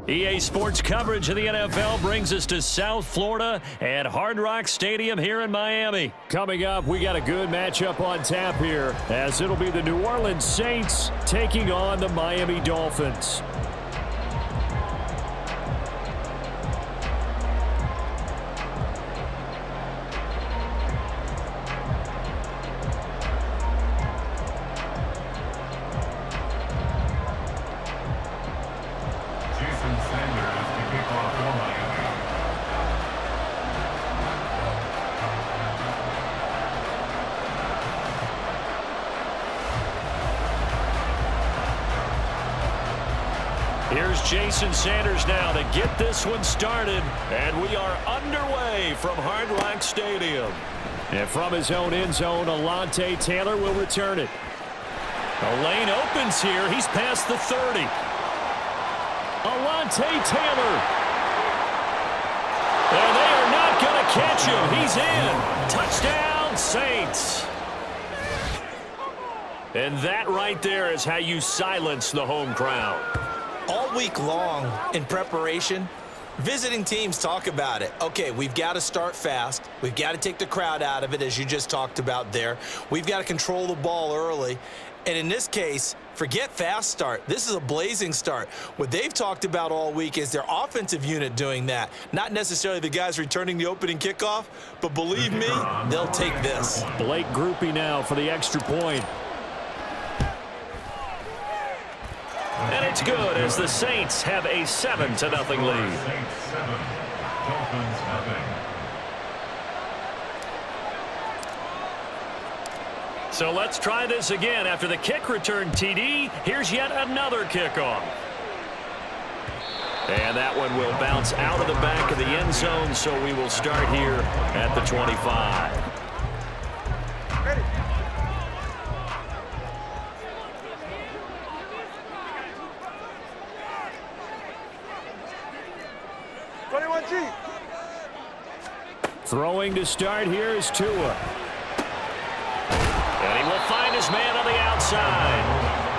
EA Sports coverage of the NFL brings us to South Florida at Hard Rock Stadium here in Miami. Coming up, we got a good matchup on tap here, as it'll be the New Orleans Saints taking on the Miami Dolphins. Here's Jason Sanders now to get this one started, and we are underway from Hard Rock Stadium. And from his own end zone, Alontae Taylor will return it. The lane opens here. He's past the 30. Alontae Taylor. And they are not going to catch him. He's in. Touchdown, Saints. And that right there is how you silence the home crowd. All week long in preparation, visiting teams talk about it. Okay, we've got to start fast. We've got to take the crowd out of it, as you just talked about there. We've got to control the ball early. And in this case, forget fast start. This is a blazing start. What they've talked about all week is their offensive unit doing that. Not necessarily the guys returning the opening kickoff, but believe me, they'll take this. Blake Groupie now for the extra point. And it's good as the Saints have a 7-0 lead. So let's try this again. After the kick return TD, here's yet another kickoff. And that one will bounce out of the back of the end zone, so we will start here at the 25. Throwing to start here is Tua. And he will find his man on the outside.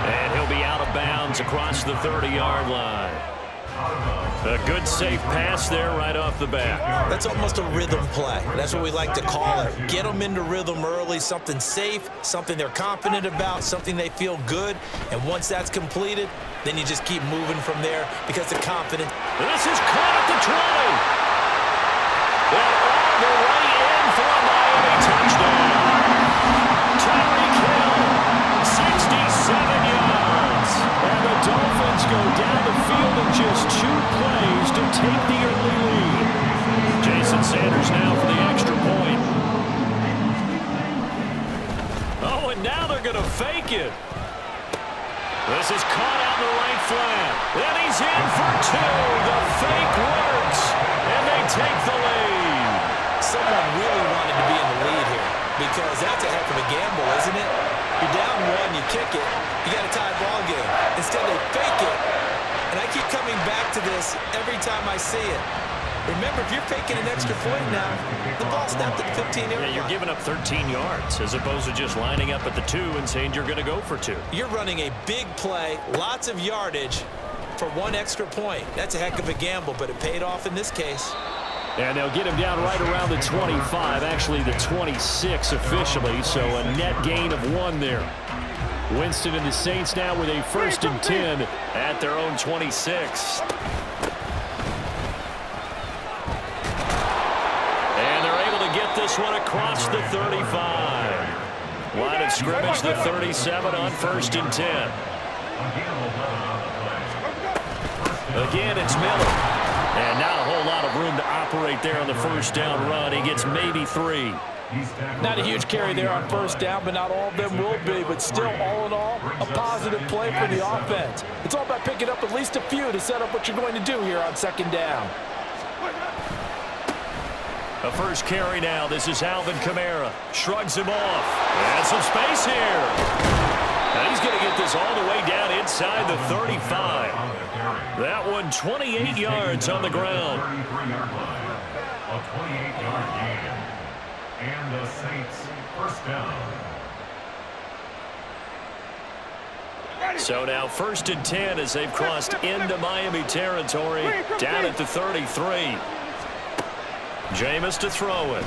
And he'll be out of bounds across the 30-yard line. A good safe pass there right off the bat. That's almost a rhythm play. That's what we like to call it. Get them into rhythm early, something safe, something they're confident about, something they feel good. And once that's completed, then you just keep moving from there because the confidence. This is caught at the 20. And all the way in for a Miami touchdown. Tyreek Hill, 67 yards. And the Dolphins go down the field in just 2 plays to take the early lead. Jason Sanders now for the extra point. Oh, and now they're going to fake it. This is caught out in the right flat. And he's in for 2. The fake works. And they take the lead. Someone really wanted to be in the lead here because that's a heck of a gamble, isn't it? You're down 1, you kick it, you got a tie ball game. Instead, they fake it. And I keep coming back to this every time I see it. Remember, if you're faking an extra point now, the ball snapped at the 15-yard line. Yeah, you're giving up 13 yards as opposed to just lining up at the 2 and saying you're going to go for 2. You're running a big play, lots of yardage for 1 extra point. That's a heck of a gamble, but it paid off in this case. And they'll get him down right around the 25, actually the 26 officially, so a net gain of 1 there. Winston and the Saints now with a 1st and 10 at their own 26. And they're able to get this one across the 35. Line of scrimmage, the 37 on 1st and 10. Again, it's Miller. And not a whole lot of room to operate there on the 1st down run. He gets maybe 3. Not a huge carry there on 1st down, but not all of them will be. But still, all in all, a positive play for the offense. It's all about picking up at least a few to set up what you're going to do here on 2nd down. A first carry now. This is Alvin Kamara. Shrugs him off. And some space here. And he's going to get this all the way down inside the 35. That one 28 yards on the ground. A 28-yard gain. And the Saints 1st down. So now 1st and 10 as they've crossed into Miami territory, down at the 33. Jameis to throw it.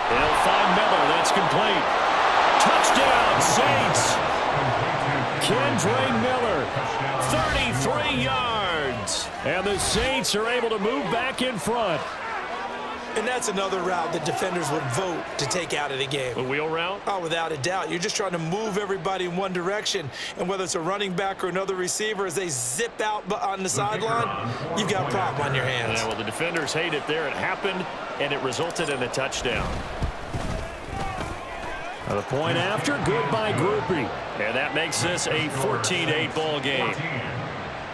He'll find Miller. That's complete. Touchdown, Saints. Kendre Miller, 33 yards. And the Saints are able to move back in front. And that's another route that defenders would vote to take out of the game. The wheel route? Oh, without a doubt. You're just trying to move everybody in one direction. And whether it's a running back or another receiver, as they zip out on the sideline, you've got a problem on your hands. Yeah, well, the defenders hate it there. It happened, and it resulted in a touchdown. The point after, good by Groupie. And that makes this a 14-8 ball game. 14.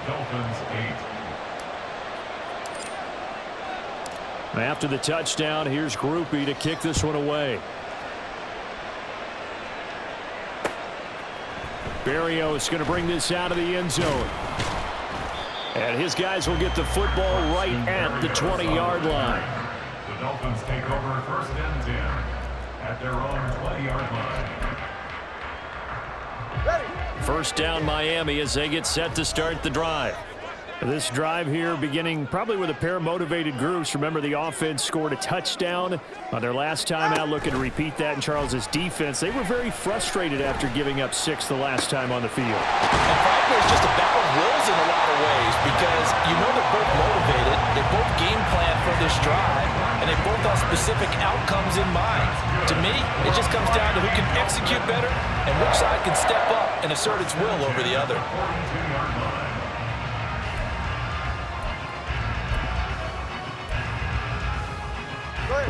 Dolphins 8. After the touchdown, here's Groupie to kick this one away. Berrios going to bring this out of the end zone. And his guys will get the football right at the 20-yard line. The Dolphins take over 1st and 10 at their own 20-yard line. First down Miami as they get set to start the drive. This drive here beginning probably with a pair of motivated groups. Remember, the offense scored a touchdown on their last time out, looking to repeat that in Charles's defense. They were very frustrated after giving up 6 the last time on the field. And frankly, it's just a battle of wills in a lot of ways because you know they're both motivated, they both game plan for this drive, and they both have specific outcomes in mind. To me, it just comes down to who can execute better and which side can step up and assert its will over the other. 42-yard line.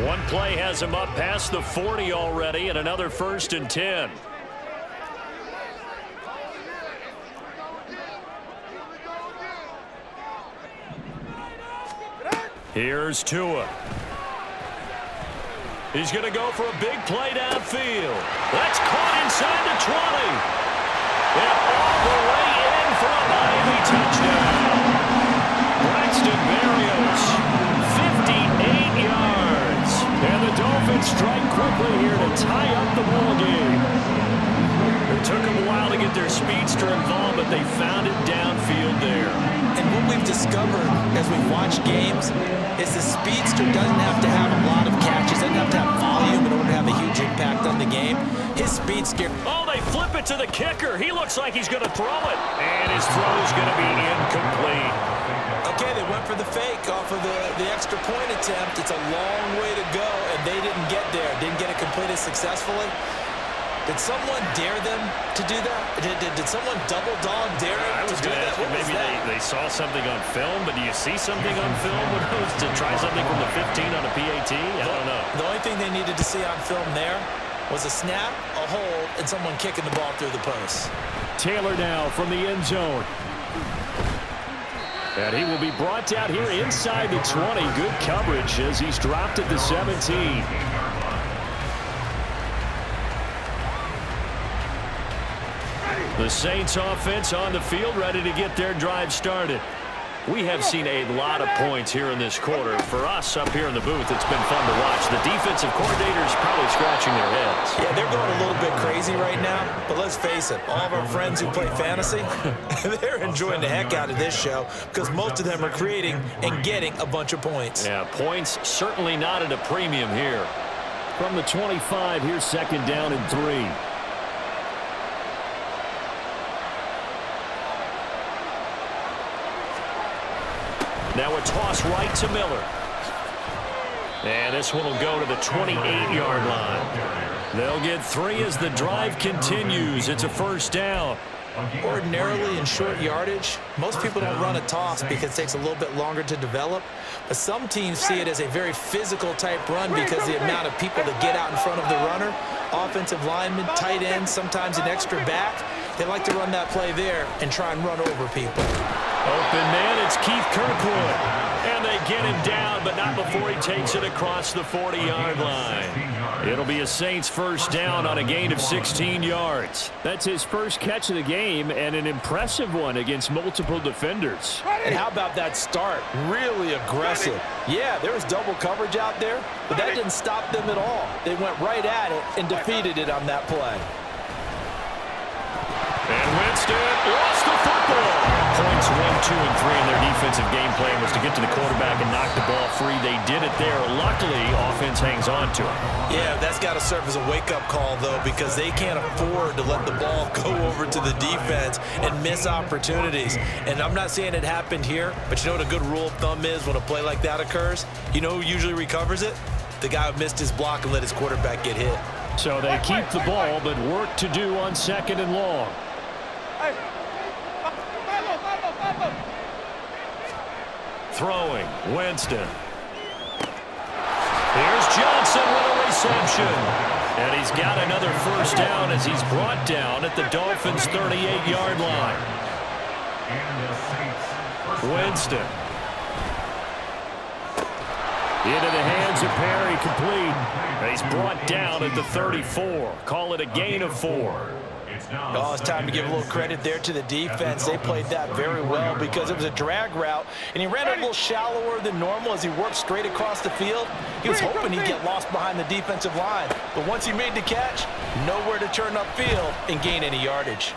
One play has him up past the 40 already, and another 1st and 10. Here's Tua. He's going to go for a big play downfield. That's caught inside the 20. And all the way in for a Miami touchdown. Braxton Berrios, 58 yards. And the Dolphins strike quickly here to tie up the ball game. It took them a while to get their speedster involved, but they found it downfield there. And what we've discovered as we've watched games is the speedster doesn't have to have a lot of catches, doesn't have to have volume in order to have a huge impact on the game. His speed scare. Oh, they flip it to the kicker. He looks like he's going to throw it. And his throw is going to be incomplete. Okay, they went for the fake off of the extra point attempt. It's a long way to go, and they didn't get there. Didn't get it completed successfully. Did someone dare them to do that? Did someone double dog dare them I was to do going to that? ask you, maybe they saw something on film, but do you see something on film to try something from the 15 on a PAT? I don't know. The only thing they needed to see on film there was a snap, a hold, and someone kicking the ball through the post. Taylor now from the end zone. And he will be brought down here inside the 20. Good coverage as he's dropped at the 17. The Saints offense on the field, ready to get their drive started. We have seen a lot of points here in this quarter. For us up here in the booth, it's been fun to watch. The defensive coordinators probably scratching their heads. Yeah, they're going a little bit crazy right now, but let's face it, all of our friends who play fantasy, they're enjoying the heck out of this show because most of them are creating and getting a bunch of points. Yeah, points certainly not at a premium here. From the 25, here's 2nd down and 3. Now a toss right to Miller. And this one will go to the 28-yard line. They'll get 3 as the drive continues. It's a 1st down. Ordinarily in short yardage, most people don't run a toss because it takes a little bit longer to develop. But some teams see it as a very physical type run because the amount of people that get out in front of the runner, offensive linemen, tight ends, sometimes an extra back, they like to run that play there and try and run over people. Open man, it's Keith Kirkwood. And they get him down, but not before he takes it across the 40-yard line. It'll be a Saints 1st down on a gain of 16 yards. That's his first catch of the game and an impressive one against multiple defenders. And how about that start? Really aggressive. Yeah, there was double coverage out there, but that didn't stop them at all. They went right at it and defeated it on that play. And 2 and 3 in their defensive game plan was to get to the quarterback and knock the ball free. They did it there. Luckily, offense hangs on to it. Yeah, that's got to serve as a wake-up call, though, because they can't afford to let the ball go over to the defense and miss opportunities. And I'm not saying it happened here, but you know what a good rule of thumb is when a play like that occurs? You know who usually recovers it? The guy who missed his block and let his quarterback get hit. So they keep the ball, but work to do on 2nd and long. Throwing, Winston. Here's Johnson with a reception. And he's got another first down as he's brought down at the Dolphins' 38-yard line. Winston. Into the hands of Perry, complete. And he's brought down at the 34. Call it a gain of 4. Oh, it's time to give a little credit there to the defense. They played that very well because it was a drag route, and he ran it a little shallower than normal as he worked straight across the field. He was hoping he'd get lost behind the defensive line, but once he made the catch, nowhere to turn upfield and gain any yardage.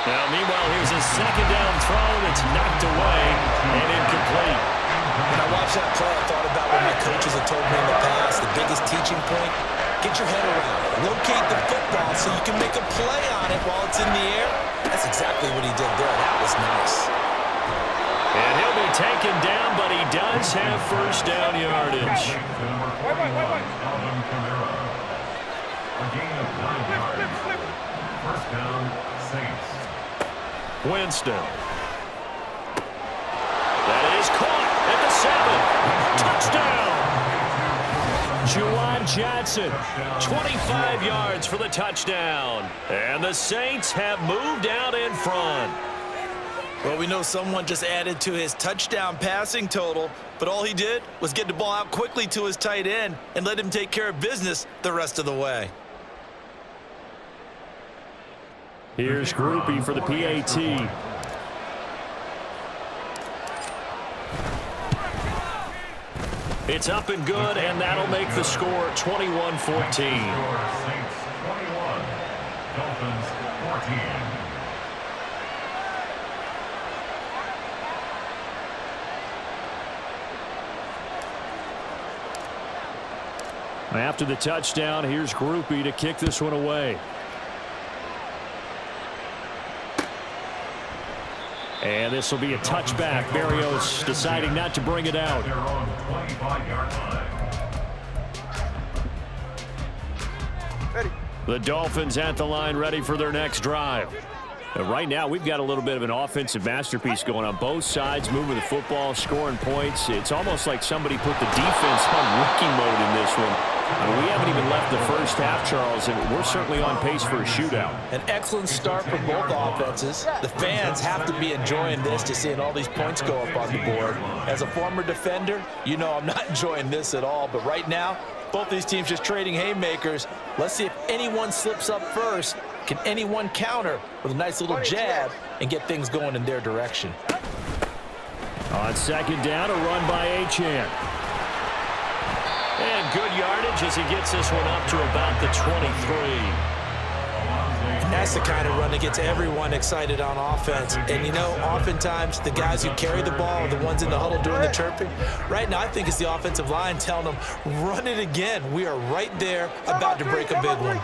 Now, meanwhile, here's a 2nd down throw that's knocked away and incomplete. When I watched that play, I thought about what my coaches had told me in the past. The biggest teaching point, get your head around. Locate the football so you can make a play on it while it's in the air. That's exactly what he did there. That was nice. And he'll be taken down, but he does have first down yardage. Alvin Kamara. A gain of 9 yards. First down, Saints. Winston. That is caught at the 7. Touchdown. Juwan Johnson, 25 yards for the touchdown. And the Saints have moved out in front. Well, we know someone just added to his touchdown passing total, but all he did was get the ball out quickly to his tight end and let him take care of business the rest of the way. Here's Groupie for the PAT. It's up and good, and that'll make the score 21-14. Saints 21, Dolphins 14. After the touchdown, here's Groupie to kick this one away. And this will be a touchback. Barrios deciding not to bring it out. Their own 25-yard line. The Dolphins at the line, ready for their next drive. Right now, we've got a little bit of an offensive masterpiece going on. Both sides moving the football, scoring points. It's almost like somebody put the defense on rookie mode in this one. We haven't even left the first half, Charles, and we're certainly on pace for a shootout. An excellent start for both offenses. The fans have to be enjoying this to seeing all these points go up on the board. As a former defender, you know I'm not enjoying this at all. But right now, both these teams just trading haymakers. Let's see if anyone slips up first. Can anyone counter with a nice little jab and get things going in their direction? On 2nd down, a run by Achane. And good yardage as he gets this one up to about the 23. And that's the kind of run that gets everyone excited on offense. And, you know, oftentimes the guys who carry the ball are the ones in the huddle doing the chirping. Right now, I think it's the offensive line telling them, run it again. We are right there about to break a big one.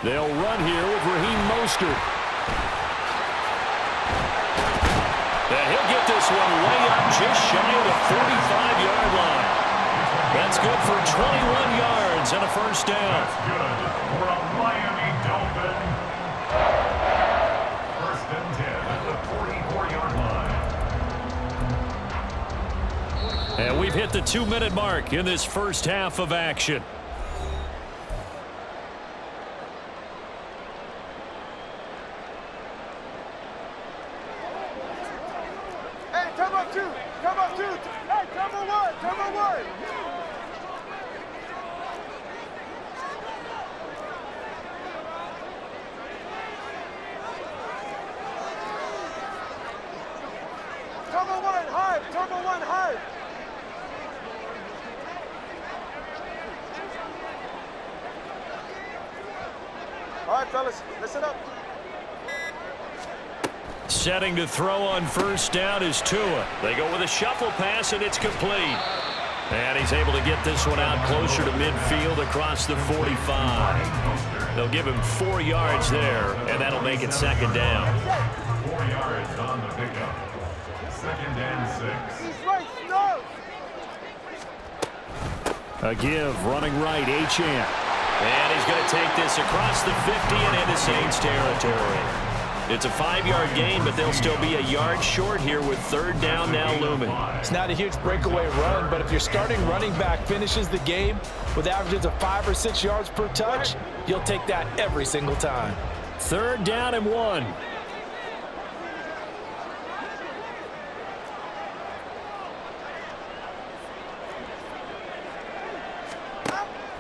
They'll run here with Raheem Mostert. And he'll get this one way up just shy of the 45-yard line. That's good for 21 yards and a first down. That's good for a Miami Dolphin. First and 10 at the 44-yard line. And we've hit the 2-minute mark in this first half of action. All right, fellas, listen up. Setting to throw on first down is Tua. They go with a shuffle pass, and it's complete. And he's able to get this one out closer to midfield across the 45. They'll give him 4 yards there, and that'll make it second down. 4 yards on the pickup. Second and 6. He's right, no. A give, running right, H.2H. And he's going to take this across the 50 and into Saints territory. It's a 5-yard gain, but they'll still be a yard short here with third down now looming. It's not a huge breakaway run, but if your starting running back finishes the game with averages of 5 or 6 yards per touch, you'll take that every single time. Third down and 1.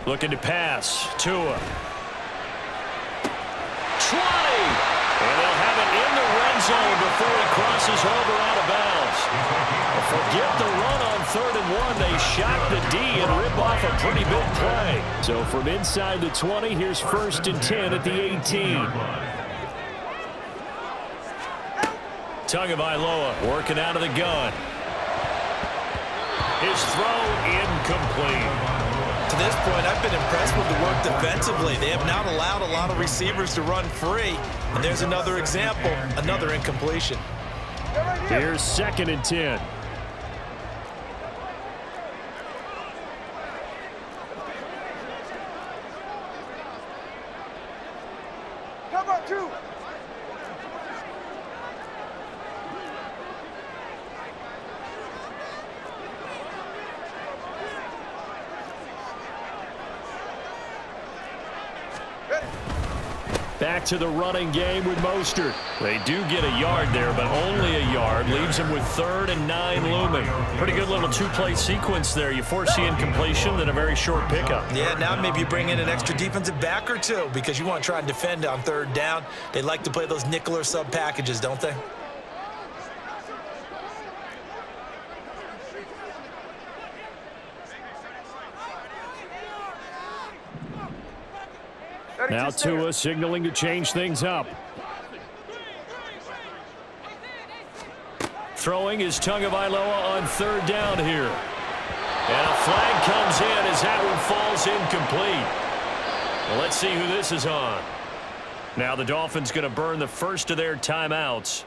Looking to pass. Tua. 20! And they'll have it in the red zone before he crosses over out of bounds. Forget the run on 3rd and 1. They shock the D and rip off a pretty big play. So from inside the 20, here's 1st and 10 at the 18. Tagovailoa working out of the gun. His throw incomplete. To this point, I've been impressed with the work defensively. They have not allowed a lot of receivers to run free. And there's another example, another incompletion. Here's 2nd and 10. Cover 2. Back to the running game with Mostert. They do get a yard there, but only a yard. Leaves him with 3rd and 9 looming. Pretty good little 2-play sequence there. You force the incompletion, then a very short pickup. Yeah, now maybe you bring in an extra defensive back or 2 because you want to try and defend on 3rd down. They like to play those nickel or sub packages, don't they? Now Tua signaling to change things up. Throwing is Tagovailoa on 3rd down here. And a flag comes in as that one falls incomplete. Well, let's see who this is on. Now the Dolphins going to burn the first of their timeouts.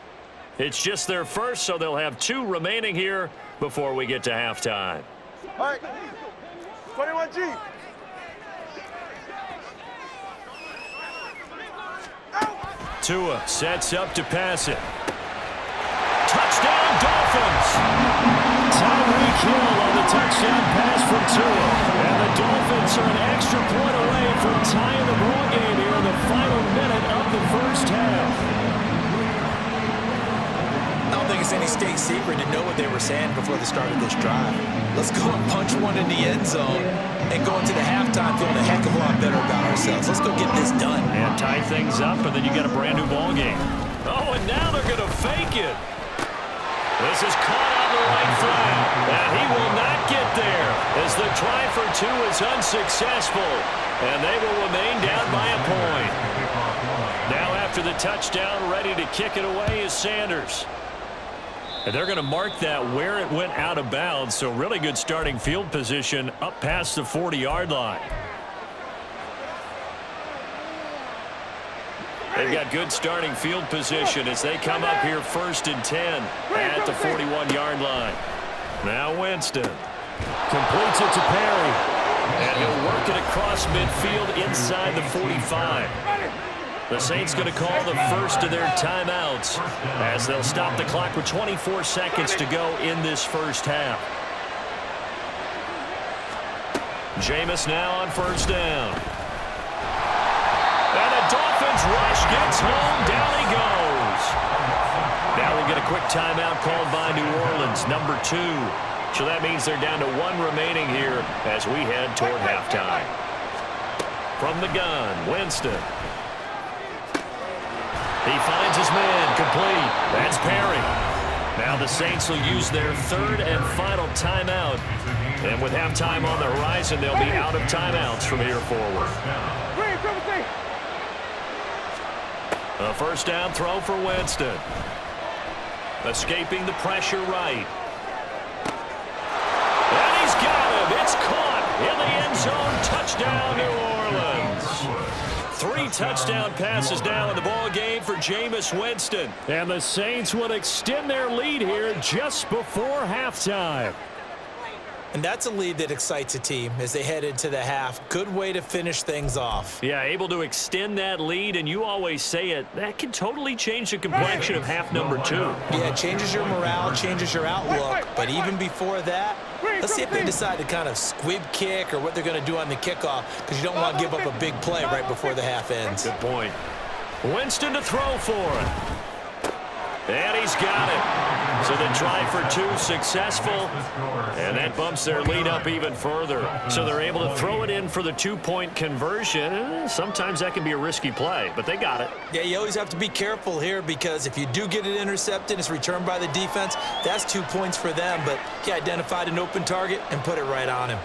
It's just their first, so they'll have 2 remaining here before we get to halftime. All right. 21G. Tua sets up to pass it. Touchdown, Dolphins! Tyreek Hill on the touchdown pass from Tua. And the Dolphins are an extra point away from tying the ball game here in the final minute of the first half. I don't think it's any state secret to know what they were saying before the start of this drive. Let's go and punch one in the end zone and go into the halftime feeling a heck of a lot better about ourselves. Let's go get this done. And tie things up, and then you got a brand new ball game. Oh, and now they're going to fake it. This is caught on the right flat, and he will not get there as the try for 2 is unsuccessful, and they will remain down by a point. Now after the touchdown, ready to kick it away is Sanders. And they're going to mark that where it went out of bounds, so really good starting field position up past the 40-yard line. They've got good starting field position as they come up here 1st and 10 at the 41-yard line. Now Winston Completes it to Perry. and he'll work it across midfield inside the 45. The Saints going to call the first of their timeouts as they'll stop the clock with 24 seconds to go in this first half. Jameis now on 1st down. And the Dolphins rush gets home. Down he goes. Now we'll get a quick timeout called by New Orleans, number 2. So that means they're down to 1 remaining here as we head toward halftime. From the gun, Winston. He finds his man, complete. That's Perry. Now the Saints will use their 3rd and final timeout. And with halftime on the horizon, they'll be out of timeouts from here forward. A first down throw for Winston. Escaping the pressure right. And he's got him. It's caught in the end zone. Touchdown, New Orleans. 3 touchdown passes now in the ball game for Jameis Winston. And the Saints will extend their lead here just before halftime. And that's a lead that excites a team as they head into the half. Good way to finish things off. Yeah, able to extend that lead, and you always say it, that can totally change the complexion of half number 2. Yeah, it changes your morale, changes your outlook. But even before that, let's see if they decide to kind of squib kick or what they're going to do on the kickoff, because you don't want to give up a big play right before the half ends. Good point. Winston to throw for it. And he's got it. So the try for 2 successful, and that bumps their lead up even further. So they're able to throw it in for the 2-point conversion. Sometimes that can be a risky play, but they got it. Yeah, you always have to be careful here, because if you do get it intercepted, it's returned by the defense, that's 2 points for them. But he identified an open target and put it right on him.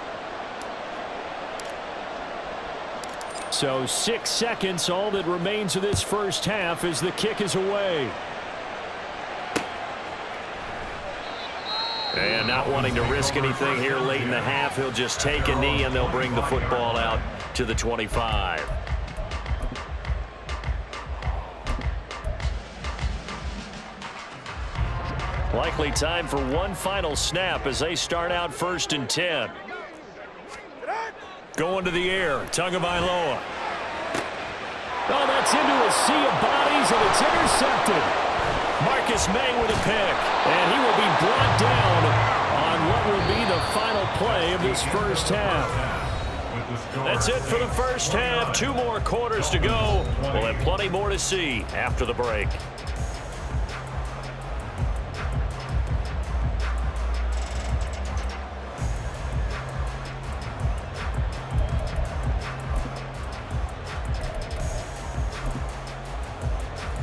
So 6 seconds, all that remains of this first half as the kick is away. And not wanting to risk anything here late in the half, he'll just take a knee and they'll bring the football out to the 25. Likely time for one final snap as they start out 1st and 10. Going to the air, Tagovailoa. Oh, that's into a sea of bodies, and it's intercepted. Marcus May with a pick. And he will be brought down on what will be the final play of this first half. That's it for the first half. 2 more quarters to go. We'll have plenty more to see after the break.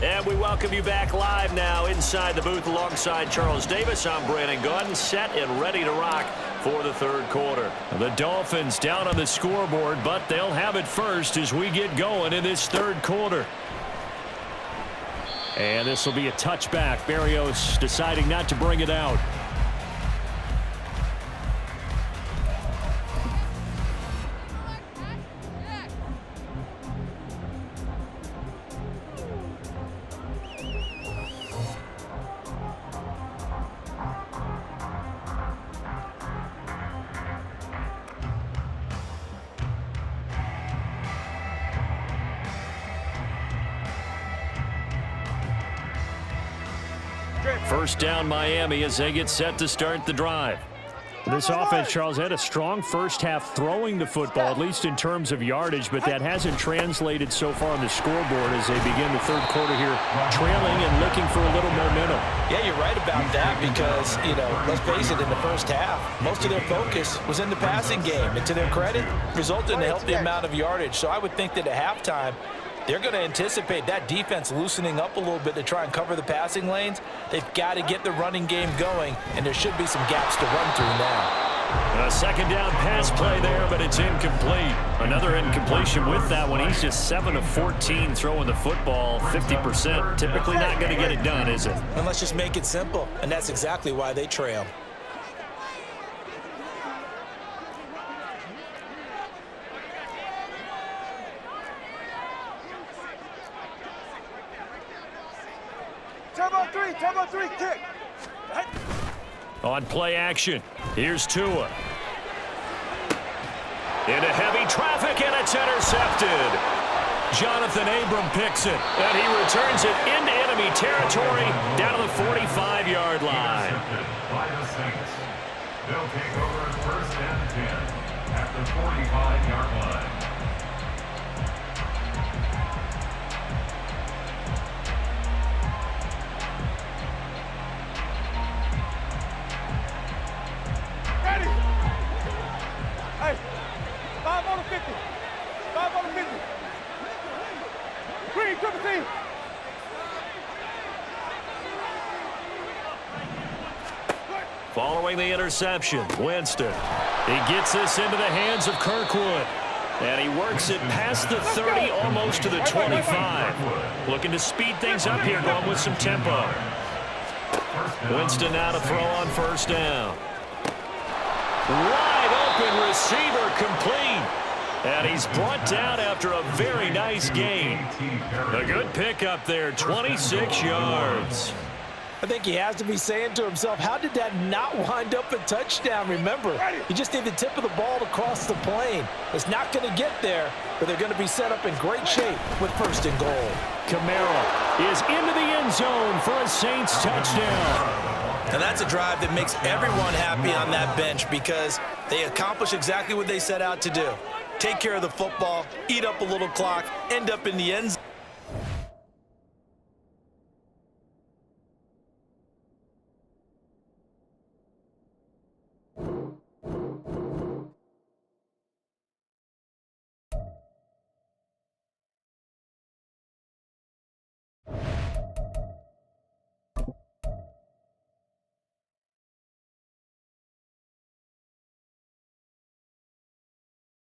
And we welcome you back live now inside the booth alongside Charles Davis. I'm Brandon Gordon, set and ready to rock for the 3rd quarter. The Dolphins down on the scoreboard, but they'll have it first as we get going in this 3rd quarter. And this will be a touchback. Berrios deciding not to bring it out. First down Miami as they get set to start the drive. This offense, Charles, had a strong first half throwing the football, at least in terms of yardage, but that hasn't translated so far on the scoreboard as they begin the 3rd quarter here, trailing and looking for a little momentum. Yeah, you're right about that because, let's face it, in the first half, most of their focus was in the passing game. And to their credit, resulted in a healthy amount of yardage. So I would think that at halftime, they're going to anticipate that defense loosening up a little bit to try and cover the passing lanes. They've got to get the running game going, and there should be some gaps to run through now. A 2nd down pass play there, but it's incomplete. Another incompletion with that one. He's just 7 of 14 throwing the football, 50%. Typically not going to get it done, is it? And let's just make it simple, and that's exactly why they trail. Tempo 3, kick. On play action, here's Tua. Into heavy traffic, and it's intercepted. Jonathan Abram picks it, and he returns it into enemy territory down to the 45-yard line. By the Saints. They'll take over 1st and 10 at the 45-yard line. Hey, 5 on the 50. 5 on the 50. Green, triple team. Following the interception, Winston. He gets this into the hands of Kirkwood. And he works it past the 30, almost to the 25. Looking to speed things up here, going with some tempo. Winston now to throw on first down. Wide open receiver complete. And he's brought down after a very nice gain. A good pickup there, 26 yards. I think he has to be saying to himself, how did that not wind up a touchdown? Remember, you just need the tip of the ball to cross the plane. It's not going to get there, but they're going to be set up in great shape with first and goal. Kamara is into the end zone for a Saints touchdown. And that's a drive that makes everyone happy on that bench because they accomplish exactly what they set out to do. Take care of the football, eat up a little clock, end up in the end zone.